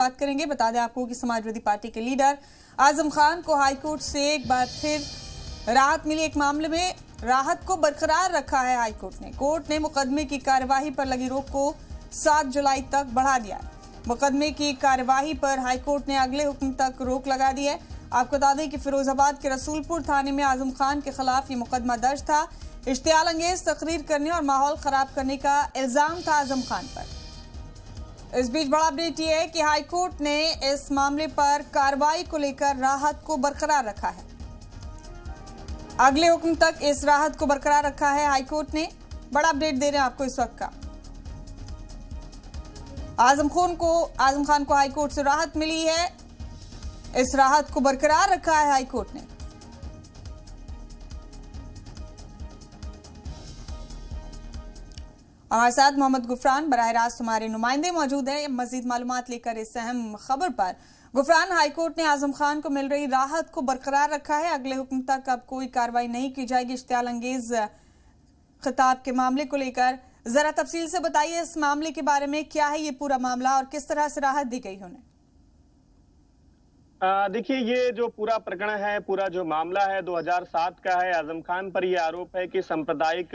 बात करेंगे। बता दें आपको कि समाजवादी पार्टी के लीडर आजम खान को हाईकोर्ट से एक बार फिर राहत मिली। एक मामले में राहत को बरकरार रखा है हाईकोर्ट ने। कोर्ट ने मुकदमे की कार्यवाही पर लगी रोक को 7 जुलाई तक बढ़ा दिया है। मुकदमे की कार्यवाही पर हाईकोर्ट ने अगले हुक्म तक रोक लगा दी है। आपको बता दें कि फिरोजाबाद के रसूलपुर थाने में आजम खान के खिलाफ ये मुकदमा दर्ज था। इश्तियाल अंगेज तकरीर करने और माहौल खराब करने का इल्जाम था आजम खान पर। इस बीच बड़ा अपडेट ये है कि हाईकोर्ट ने इस मामले पर कार्रवाई को लेकर राहत को बरकरार रखा है। अगले हुक्म तक इस राहत को बरकरार रखा है हाईकोर्ट ने। बड़ा अपडेट दे रहे हैं आपको इस वक्त का। आजम खान को हाईकोर्ट से राहत मिली है। इस राहत को बरकरार रखा है हाईकोर्ट ने। हमारे साथ मोहम्मद गुफरान बराह रास्त हमारे नुमाइंदे मौजूद हैं मजीद मालूमात लेकर इस अहम खबर पर। गुफरान, हाईकोर्ट ने आजम खान को मिल रही राहत को बरकरार रखा है। अगले हुक्म तक अब कोई कार्रवाई नहीं की जाएगी इश्तियाल अंगेज खिताब के मामले को लेकर। जरा तफसील से बताइए इस मामले के बारे में, क्या है ये पूरा मामला और किस तरह से राहत दी गई उन्हें? देखिए, ये जो पूरा प्रकरण है, पूरा जो मामला है 2007 का है। आजम खान पर यह आरोप है कि सांप्रदायिक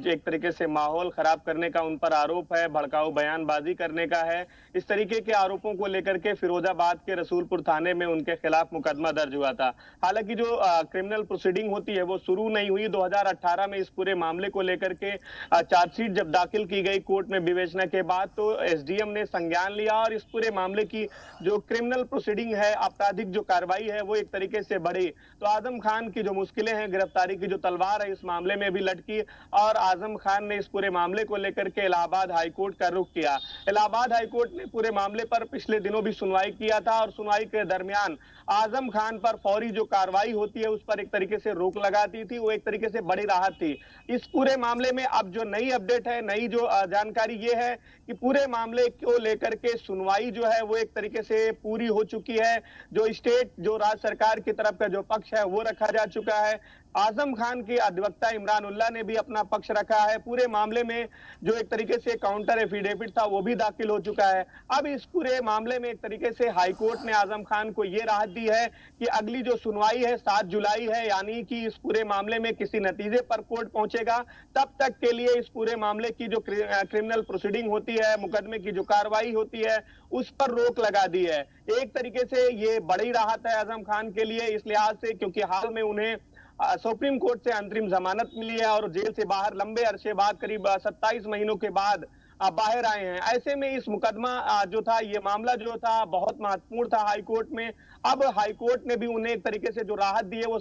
एक तरीके से माहौल खराब करने का उन पर आरोप है, भड़काऊ बयानबाजी करने का है। इस तरीके के आरोपों को लेकर के फिरोजाबाद के रसूलपुर थाने में उनके खिलाफ मुकदमा दर्ज हुआ था। हालांकि जो क्रिमिनल प्रोसीडिंग होती है वो शुरू नहीं हुई। 2018 में इस पूरे मामले को लेकर के चार्जशीट जब दाखिल की गई कोर्ट में विवेचना के बाद, तो एसडीएम ने संज्ञान लिया और इस पूरे मामले की जो क्रिमिनल प्रोसीडिंग है, आपराधिक जो कार्रवाई है, वो एक तरीके से बढ़ी। तो आजम खान की जो मुश्किलें हैं, गिरफ्तारी की जो तलवार है इस मामले में भी लटकी और आजम खान ने इस पूरे मामले को लेकर के इलाहाबाद हाईकोर्ट का रुख किया। इलाहाबाद हाईकोर्ट ने पूरे मामले पर पिछले दिनों भी सुनवाई किया था और सुनवाई के दरमियान आजम खान पर फौरी जो कार्रवाई होती है उस पर एक तरीके से रोक लगाती थी। वो एक तरीके से बड़ी राहत थी। इस पूरे मामले में अब जो नई अपडेट है, नई जो जानकारी ये है कि पूरे मामले को लेकर के सुनवाई जो है वो एक तरीके से पूरी हो चुकी है। जो स्टेट, जो राज्य सरकार की तरफ का जो पक्ष है वो रखा जा चुका है। आजम खान के अधिवक्ता इमरान उल्लाह ने भी अपना पक्ष रखा है। पूरे मामले में जो एक तरीके से काउंटर एफिडेविट था वो भी दाखिल हो चुका है। अब इस पूरे मामले में एक तरीके से हाईकोर्ट ने आजम खान को ये राहत दी है कि अगली जो सुनवाई है 7 जुलाई है, यानी कि इस पूरे मामले में किसी नतीजे पर कोर्ट पहुंचेगा, तब तक के लिए इस पूरे मामले की जो क्रिमिनल प्रोसीडिंग होती है, मुकदमे की जो कार्रवाई होती है, उस पर रोक लगा दी है। एक तरीके से ये बड़ी राहत है आजम खान के लिए इस लिहाज से क्योंकि हाल में उन्हें सुप्रीम कोर्ट से अंतरिम जमानत मिली है और जेल से बाहर लंबे अरसे बाद, करीब 27 महीनों के बाद बाहर आए हैं। ऐसे में इस मुकदमा जो था, ये मामला जो था बहुत महत्वपूर्ण था हाईकोर्ट में। अब हाईकोर्ट ने भी उन्हें एक तरीके से जो राहत दी है वो